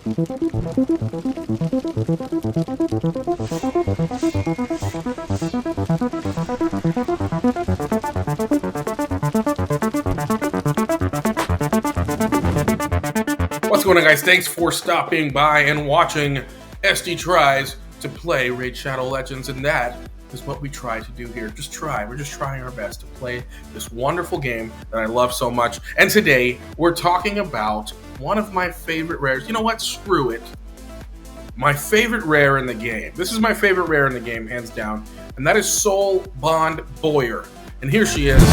What's going on, guys? Thanks for stopping by and watching SD tries to play Raid Shadow Legends, and that is what we try to do here. We're just trying our best to play this wonderful game that I love so much. And today we're talking about one of my favorite rares. You know what? Screw it. My favorite rare in the game. This is my favorite rare in the game, hands down, and that is Soulbond Bowyer. And here she is.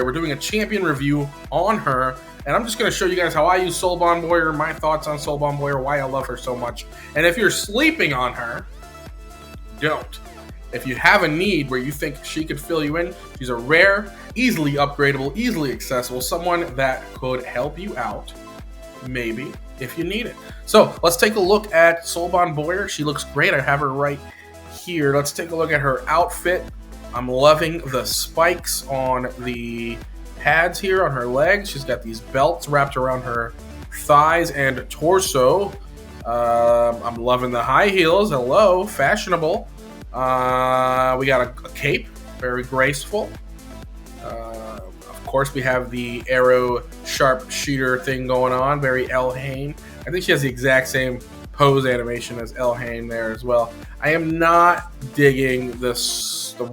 We're doing a champion review on her, and I'm just going to show you guys how I use Soulbond Bowyer, my thoughts on Soulbond Bowyer, why I love her so much. And if you're sleeping on her, don't. If you have a need where you think she could fill you in, she's a rare, easily upgradable, easily accessible, someone that could help you out, maybe, if you need it. So let's take a look at Soulbond Bowyer. She looks great. I have her right here. Let's take a look at her outfit. I'm loving the spikes on the pads here on her legs. She's got these belts wrapped around her thighs and torso. I'm loving the high heels. Hello, fashionable. We got a cape, very graceful. Of course, we have the arrow sharp shooter thing going on, very Elhain. I think she has the exact same pose animation as Elhain there as well. I am not digging the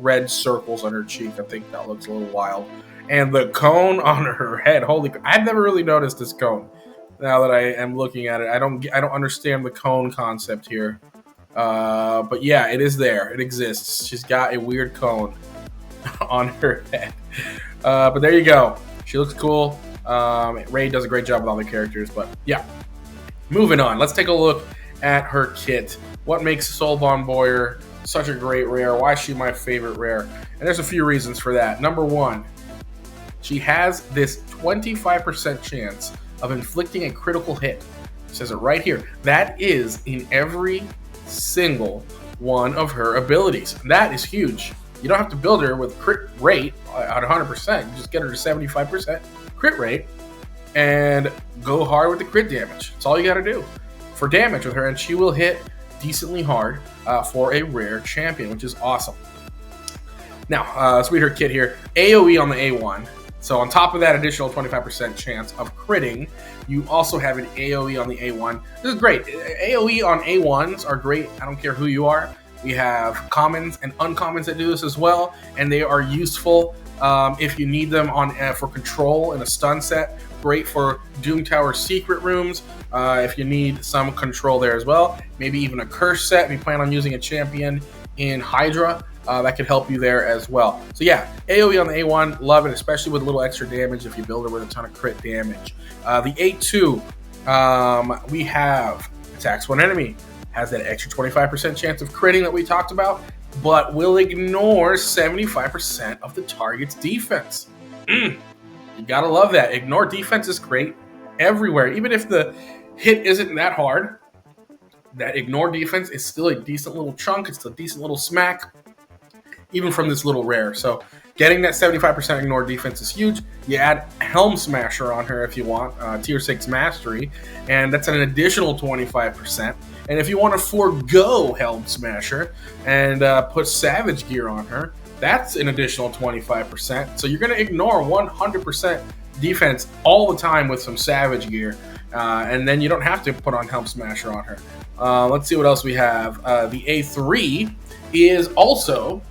red circles on her cheek. I think that looks a little wild. And the cone on her head. I've never really noticed this cone. Now that I am looking at it, I don't understand the cone concept here. But yeah, it is there. It exists. She's got a weird cone on her head. But there you go. She looks cool. Ray does a great job with all the characters. But yeah, moving on. Let's take a look at her kit. What makes Soulbond Bowyer such a great rare? Why is she my favorite rare? And there's a few reasons for that. Number one, she has this 25% chance of inflicting a critical hit. It says it right here. That is in every single one of her abilities. That is huge. You don't have to build her with crit rate at 100%. You just get her to 75% crit rate and go hard with the crit damage. That's all you got to do for damage with her, and she will hit decently hard for a rare champion, which is awesome. Now, let's read her kit here. AoE on the A1. So on top of that additional 25% chance of critting, you also have an AoE on the A1. This is great. AoE on A1s are great. I don't care who you are. We have commons and uncommons that do this as well, and they are useful if you need them on for control in a stun set. Great for Doom Tower secret rooms if you need some control there as well. Maybe even a curse set if you plan on using a champion in Hydra. That could help you there as well. So yeah, AoE on the A1, love it, especially with a little extra damage if you build her with a ton of crit damage. The A2, we have attacks one enemy, has that extra 25% chance of critting that we talked about, but will ignore 75% of the target's defense. You gotta love that. Ignore defense is great everywhere. Even if the hit isn't that hard, that ignore defense is still a decent little chunk. It's a decent little smack, even from this little rare. So getting that 75% ignore defense is huge. You add Helm Smasher on her if you want, tier 6 mastery, and that's an additional 25%. And if you want to forego Helm Smasher and put Savage Gear on her, that's an additional 25%. So you're going to ignore 100% defense all the time with some Savage Gear. And then you don't have to put on Helm Smasher on her. Let's see what else we have. The A3 is also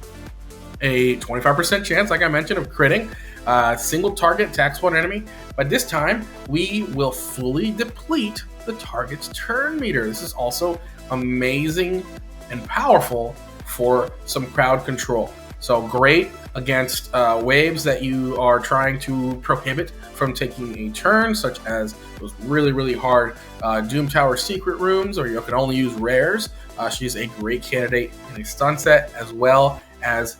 a 25% chance, like I mentioned, of critting. Single target attacks one enemy. But this time, we will fully deplete the target's turn meter. This is also amazing and powerful for some crowd control. So great against waves that you are trying to prohibit from taking a turn, such as those really, really hard Doom Tower secret rooms, or you can only use rares. She's a great candidate in a stun set, as well as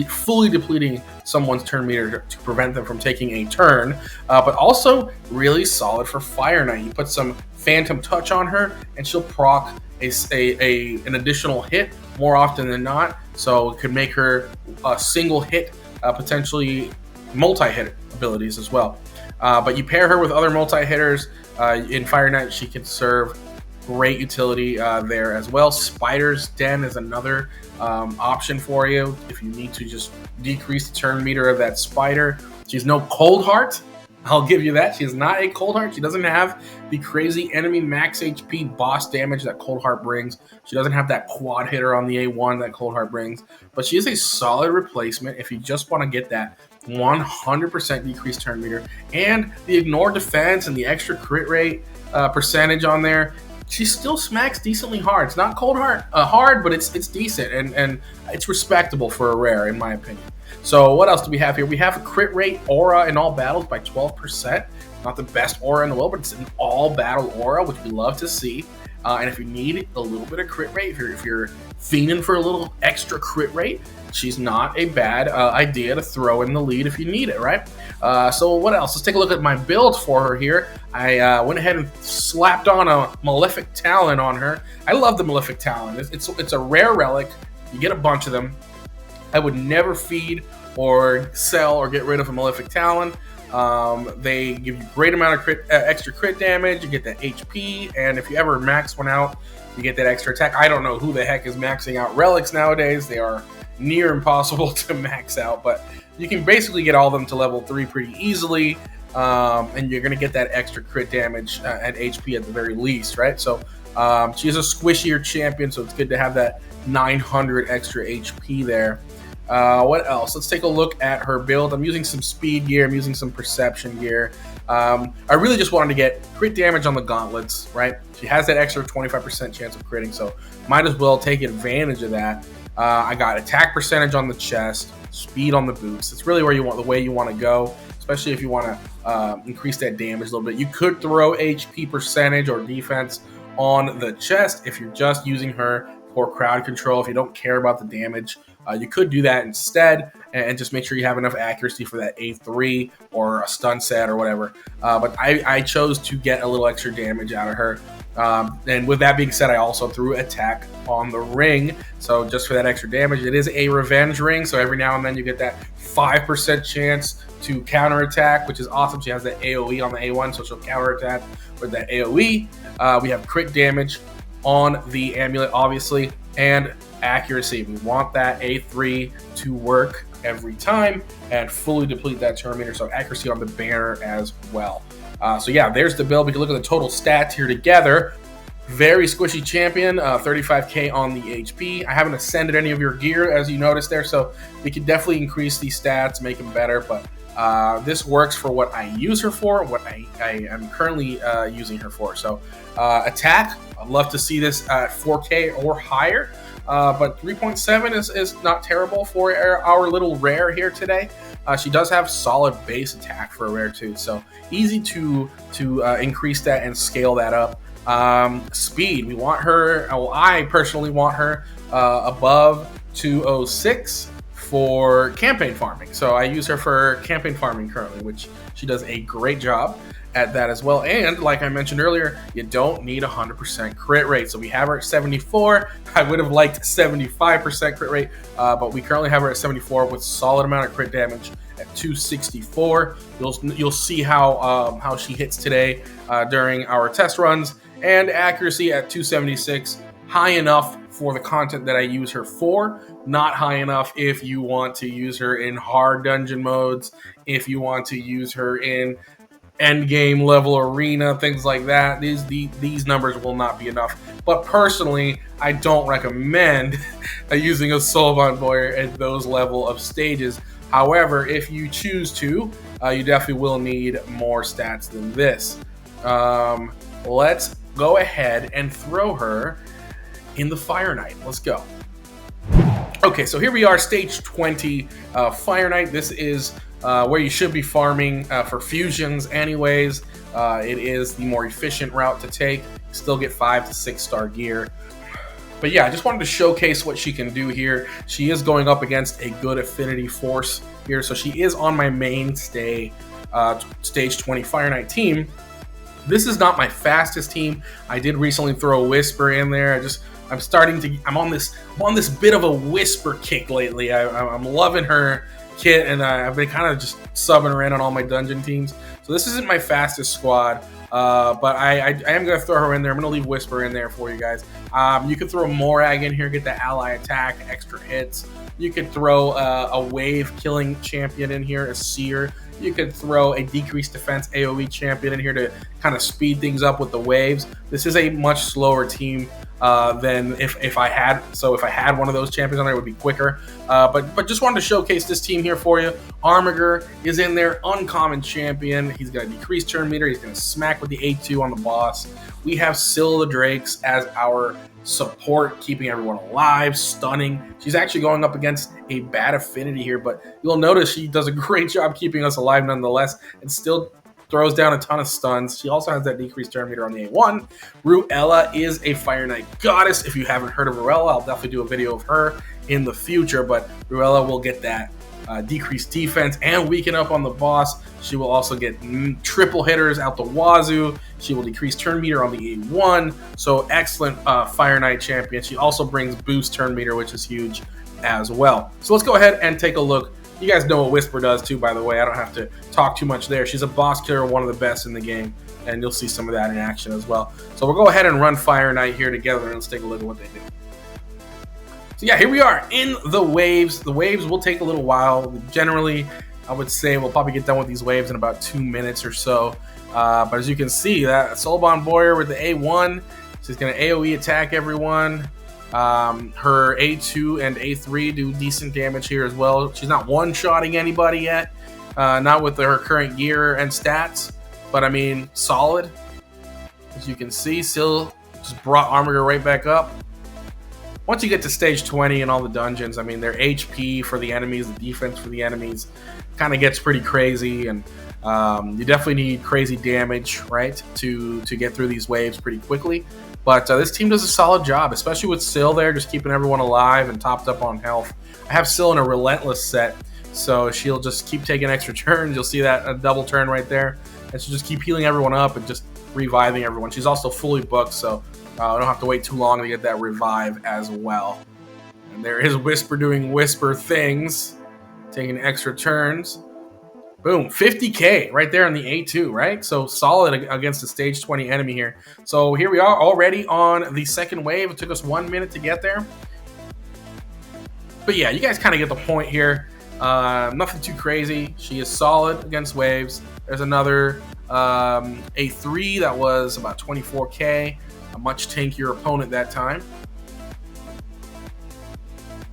fully depleting someone's turn meter to prevent them from taking a turn, but also really solid for Fire Knight. You put some Phantom Touch on her, and she'll proc an additional hit more often than not, so it could make her a single hit, potentially multi-hit abilities as well. But you pair her with other multi-hitters. In Fire Knight, she can serve great utility there as well. Spider's Den is another option for you if you need to just decrease the turn meter of that spider. She's no Cold Heart, I'll give you that. She is not a Cold Heart. She doesn't have the crazy enemy max HP boss damage that Cold Heart brings. She doesn't have that quad hitter on the A1 that Cold Heart brings. But she is a solid replacement if you just want to get that 100% decreased turn meter and the ignore defense and the extra crit rate percentage on there. She still smacks decently hard. It's not Cold Heart hard, but it's decent and it's respectable for a rare in my opinion. So what else do we have here? We have a crit rate aura in all battles by 12%. Not the best aura in the world, but it's an all battle aura, which we love to see. And if you need a little bit of crit rate, if you're fiending for a little extra crit rate, she's not a bad idea to throw in the lead if you need it, right? So what else? Let's take a look at my build for her here. I went ahead and slapped on a Malefic Talon on her. I love the Malefic Talon. It's a rare relic. You get a bunch of them. I would never feed or sell or get rid of a Malefic Talon. They give you great amount of extra crit damage. You get that HP, and if you ever max one out, you get that extra attack. I don't know who the heck is maxing out relics nowadays. They are near impossible to max out, but you can basically get all of them to level 3 pretty easily, and you're going to get that extra crit damage and HP at the very least, right? So she is a squishier champion, so it's good to have that 900 extra HP there. What else? Let's take a look at her build. I'm using some speed gear. I'm using some perception gear. I really just wanted to get crit damage on the gauntlets, right? She has that extra 25% chance of critting, so might as well take advantage of that. I got attack percentage on the chest, speed on the boots. It's really where you want, the way you want to go, especially if you want to increase that damage a little bit. You could throw HP percentage or defense on the chest if you're just using her for crowd control. If you don't care about the damage, you could do that instead and just make sure you have enough accuracy for that A3 or a stun set or whatever. But I chose to get a little extra damage out of her. And with that being said, I also threw attack on the ring. So just for that extra damage, it is a revenge ring. So every now and then you get that 5% chance to counterattack, which is awesome. She has that AoE on the A1, so she'll counterattack with that AoE. We have crit damage on the amulet, obviously, and accuracy. We want that A3 to work every time and fully deplete that turn meter, so accuracy on the banner as well. So yeah, there's the build. We can look at the total stats here together. Very squishy champion, 35k on the HP. I haven't ascended any of your gear, as you noticed there, so we can definitely increase these stats, make them better, but this works for what I use her for, what I am currently using her for. So attack, I'd love to see this at 4k or higher, but 3.7 is not terrible for our little rare here today. She does have solid base attack for a rare too, so easy to increase that and scale that up. Speed, we want her, well, I personally want her above 206 for campaign farming. So I use her for campaign farming currently, which she does a great job at that as well. And like I mentioned earlier, you don't need 100% crit rate. So we have her at 74. I would have liked 75% crit rate, but we currently have her at 74 with solid amount of crit damage at 264. You'll see how she hits today during our test runs, and accuracy at 276, high enough for the content that I use her for, not high enough if you want to use her in hard dungeon modes, if you want to use her in end game level arena, things like that. These numbers will not be enough. But personally, I don't recommend using a Soulbond Bowyer at those level of stages. However, if you choose to, you definitely will need more stats than this. Let's go ahead and throw her in the Fire Knight. Let's go. Okay, so here we are, stage 20, Fire Knight. This is where you should be farming for fusions anyways. It is the more efficient route to take. Still get 5 to 6 star gear. But yeah, I just wanted to showcase what she can do here. She is going up against a good affinity force here, so she is on my mainstay stage 20 Fire Knight team. This is not my fastest team. I did recently throw a Whisper in there. I'm on this bit of a whisper kick lately. I'm loving her kit, and I've been kind of just subbing her in on all my dungeon teams. So this isn't my fastest squad, but I am going to throw her in there. I'm going to leave Whisper in there for you guys. You could throw Morag in here, get the ally attack, extra hits. You could throw a wave killing champion in here, a seer. You could throw a decreased defense AoE champion in here to kind of speed things up with the waves. This is a much slower team than if I had one of those champions on there, it would be quicker. But just wanted to showcase this team here for you. Armiger is in there, uncommon champion. He's got a decreased turn meter. He's going to smack with the A2 on the boss. We have Syl the Drakes as our support, keeping everyone alive, stunning. She's actually going up against a bad affinity here, but you'll notice she does a great job keeping us alive nonetheless, and still throws down a ton of stuns. She also has that decreased turn meter on the A1. Ruella is a Fire Knight goddess. If you haven't heard of Ruella, I'll definitely do a video of her in the future, but Ruella will get that decreased defense and weaken up on the boss. She will also get triple hitters out the wazoo. She will decrease turn meter on the A1. So excellent Fire Knight champion. She also brings boost turn meter, which is huge as well. So let's go ahead and take a look. You guys know what Whisper does too, by the way. I don't have to talk too much there. She's a boss killer, one of the best in the game, and you'll see some of that in action as well. So we'll go ahead and run Fire Knight here together, and let's take a look at what they do. So yeah, here we are in the waves. The waves will take a little while. Generally, I would say we'll probably get done with these waves in about 2 minutes or so. But as you can see, that Soulbond Bowyer with the A1, she's going to AoE attack everyone. Her A2 and A3 do decent damage here as well. She's not one-shotting anybody yet, not with her current gear and stats, but I mean, solid. As you can see, Syl just brought Armiger right back up. Once you get to stage 20 and all the dungeons, I mean, their HP for the enemies, the defense for the enemies kind of gets pretty crazy, and you definitely need crazy damage, right, to get through these waves pretty quickly. But this team does a solid job, especially with Syl there, just keeping everyone alive and topped up on health. I have Syl in a Relentless set, so she'll just keep taking extra turns. You'll see that a double turn right there, and she'll just keep healing everyone up and just reviving everyone. She's also fully booked, so I don't have to wait too long to get that revive as well. And there is Whisper doing Whisper things, taking extra turns. Boom, 50k right there on the A2, right? So solid against the stage 20 enemy here. So here we are already on the second wave. It took us 1 minute to get there. But yeah, you guys kind of get the point here. Nothing too crazy. She is solid against waves. There's another A3 that was about 24k. A much tankier opponent that time.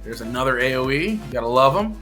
There's another AoE. You gotta love them.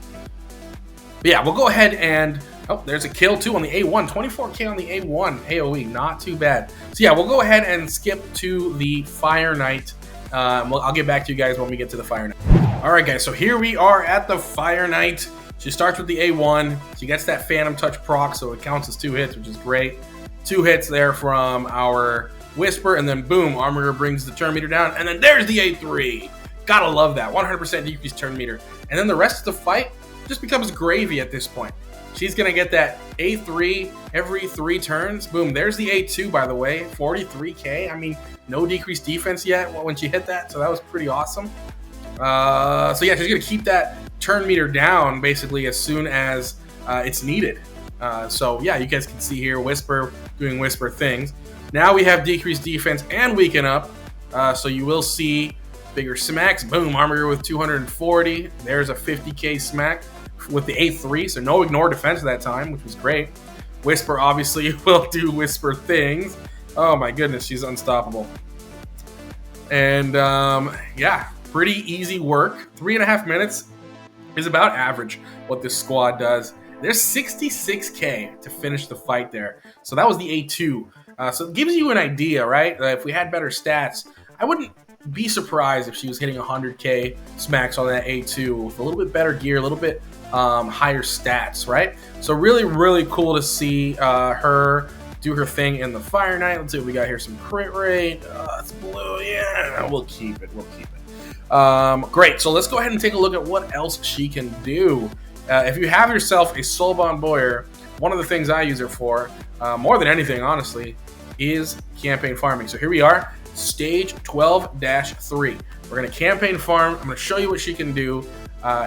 But yeah, we'll go ahead and... Oh, there's a kill too on the A1. 24k on the A1 AoE. Not too bad. So yeah, we'll go ahead and skip to the Fire Knight. I'll get back to you guys when we get to the Fire Knight. Alright guys, so here we are at the Fire Knight. She starts with the A1. She gets that Phantom Touch proc, so it counts as 2 hits, which is great. 2 hits there from our Whisper, and then boom, Armiger brings the turn meter down, and then there's the A3. Gotta love that. 100% decreased turn meter. And then the rest of the fight just becomes gravy at this point. She's gonna get that A3 every 3 turns. Boom, there's the A2, by the way, 43k. I mean, no decreased defense yet when she hit that, so that was pretty awesome. So yeah, she's gonna keep that turn meter down basically as soon as it's needed. So yeah, you guys can see here Whisper doing Whisper things. Now we have decreased defense and weaken up, so you will see bigger smacks. Boom, Armiger with 240. There's a 50k smack with the A3, so no ignore defense that time, which was great. Whisper obviously will do Whisper things. Oh my goodness, she's unstoppable. And yeah, pretty easy work. 3.5 minutes is about average what this squad does. There's 66k to finish the fight there. So that was the A2. So it gives you an idea, right? If we had better stats, I wouldn't be surprised if she was hitting 100k smacks on that A2 with a little bit better gear, a little bit higher stats, right? So really, really cool to see her do her thing in the Fire Knight. Let's see what we got here. Some crit rate. It's blue. Yeah, we'll keep it. We'll keep it. Great. So let's go ahead and take a look at what else she can do. If you have yourself a Soulbond Bowyer, one of the things I use her for, more than anything, honestly, is campaign farming. So here we are Stage 12-3. We're going to campaign farm. I'm going to show you what she can do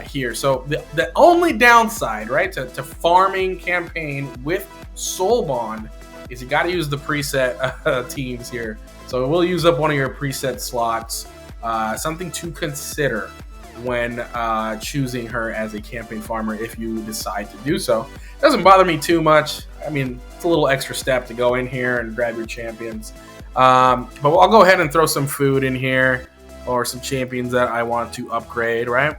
here. So the only downside, right, to farming campaign with Soulbond is you got to use the preset teams here. So we'll use up one of your preset slots. Something to consider when choosing her as a campaign farmer if you decide to do so. It doesn't bother me too much. I mean, it's a little extra step to go in here and grab your champions. But I'll go ahead and throw some food in here or some champions that I want to upgrade, right?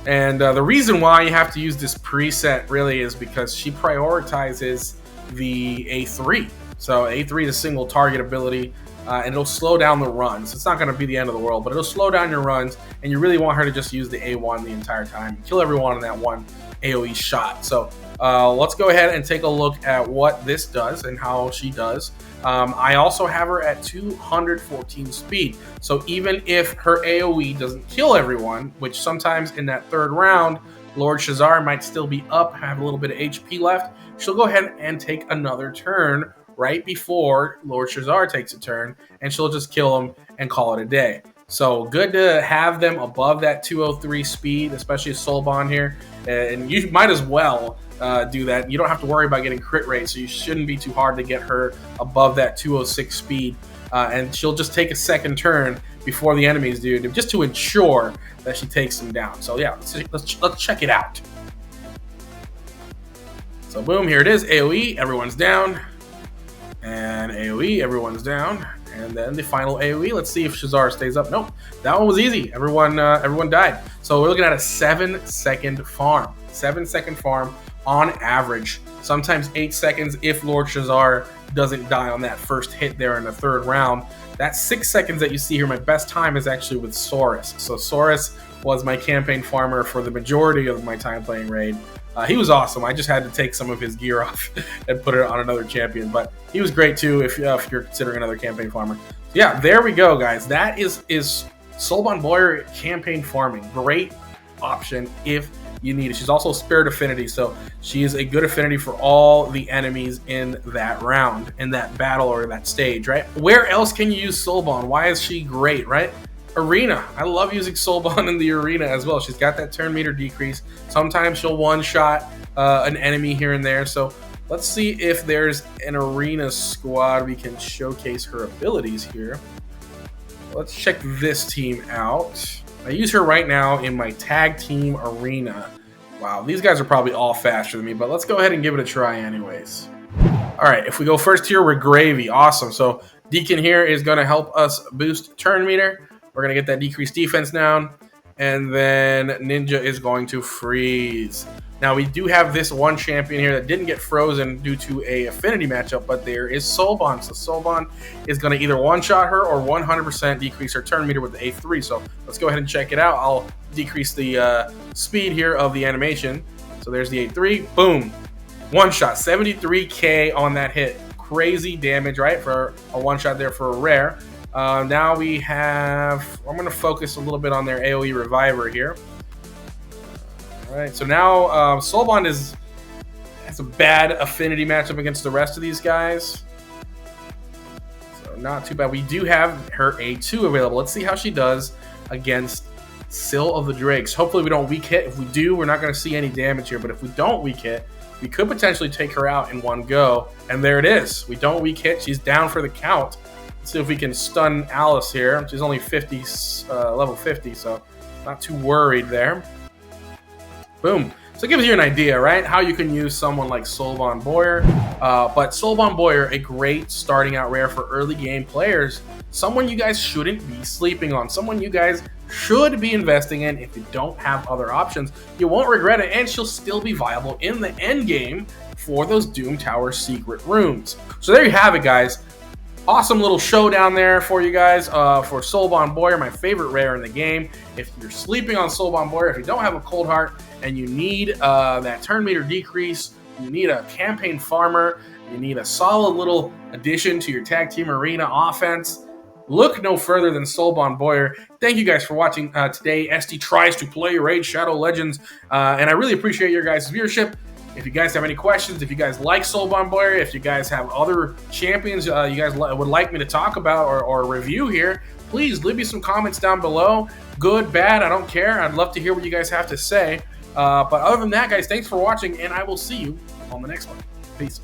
And the reason why you have to use this preset really is because she prioritizes the A3. So A3 is a single target ability, and it'll slow down the runs. It's not going to be the end of the world, but it'll slow down your runs, and you really want her to just use the A1 the entire time and kill everyone in that one AoE shot. So let's go ahead and take a look at what this does and how she does. I also have her at 214 speed. So even if her AoE doesn't kill everyone, which sometimes in that third round, Lord Shazar might still be up, have a little bit of HP left, she'll go ahead and take another turn right before Lord Shazar takes a turn, and she'll just kill him and call it a day. So good to have them above that 203 speed, especially Soulbond here. And you might as well do that. You don't have to worry about getting crit rate, so you shouldn't be too hard to get her above that 206 speed. And she'll just take a second turn before the enemies do, just to ensure that she takes them down. So yeah, let's check it out. So boom, here it is. AoE, everyone's down. And AoE, everyone's down. And then the final AoE. Let's see if Shazar stays up. Nope, that one was easy. Everyone died. So we're looking at a 7-second farm. 7-second farm on average. Sometimes 8 seconds if Lord Shazar doesn't die on that first hit there in the third round. That 6 seconds that you see here, my best time is actually with Saurus. So Saurus was my campaign farmer for the majority of my time playing Raid. He was awesome. I just had to take some of his gear off and put it on another champion. But he was great too if you're considering another campaign farmer. So yeah, there we go, guys. That is Soulbond Bowyer campaign farming. Great option if you need it. She's also Spirit Affinity, so she is a good affinity for all the enemies in that round, in that battle or that stage, right? Where else can you use Soulbond? Why is she great, right? Arena. I love using Soulbond in the arena as well. She's got that turn meter decrease. Sometimes she'll one-shot an enemy here and there. So let's see if there's an arena squad we can showcase her abilities here. Let's check this team out. I use her right now in my tag team arena. Wow, these guys are probably all faster than me, but let's go ahead and give it a try anyways. All right, if we go first here, we're Gravy. Awesome. So Deacon here is going to help us boost turn meter. We're going to get that decreased defense down. And then Ninja is going to freeze. Now, we do have this one champion here that didn't get frozen due to a affinity matchup, but there is Soulbond. So Soulbond is going to either one-shot her or 100% decrease her turn meter with the A3. So let's go ahead and check it out. I'll decrease the speed here of the animation. So there's the A3. Boom. One-shot. 73K on that hit. Crazy damage, right? For a one-shot there for a rare. Now we have, I'm going to focus a little bit on their AoE Reviver here. All right, so now Soulbond has a bad affinity matchup against the rest of these guys. So not too bad. We do have her A2 available. Let's see how she does against Sill of the Drakes. Hopefully we don't weak hit. If we do, we're not going to see any damage here. But if we don't weak hit, we could potentially take her out in one go. And there it is. We don't weak hit. She's down for the count. See if we can stun Alice here. She's only 50, level 50, so not too worried there. Boom. So it gives you an idea, right? How you can use someone like Soulbond Bowyer. But Soulbond Bowyer, a great starting out rare for early game players. Someone you guys shouldn't be sleeping on. Someone you guys should be investing in if you don't have other options. You won't regret it, and she'll still be viable in the end game for those Doom Tower secret rooms. So there you have it, guys. Awesome little showdown there for you guys for Soulbond Bowyer, my favorite rare in the game. If you're sleeping on Soulbond Bowyer, if you don't have a cold heart and you need that turn meter decrease, you need a campaign farmer, you need a solid little addition to your tag team arena offense, look no further than Soulbond Bowyer. Thank you guys for watching today. SD tries to play Raid Shadow Legends, and I really appreciate your guys' viewership. If you guys have any questions, if you guys like Soulbond Bowyer, if you guys have other champions you guys would like me to talk about or review here, please leave me some comments down below. Good, bad, I don't care. I'd love to hear what you guys have to say. But other than that, guys, thanks for watching, and I will see you on the next one. Peace.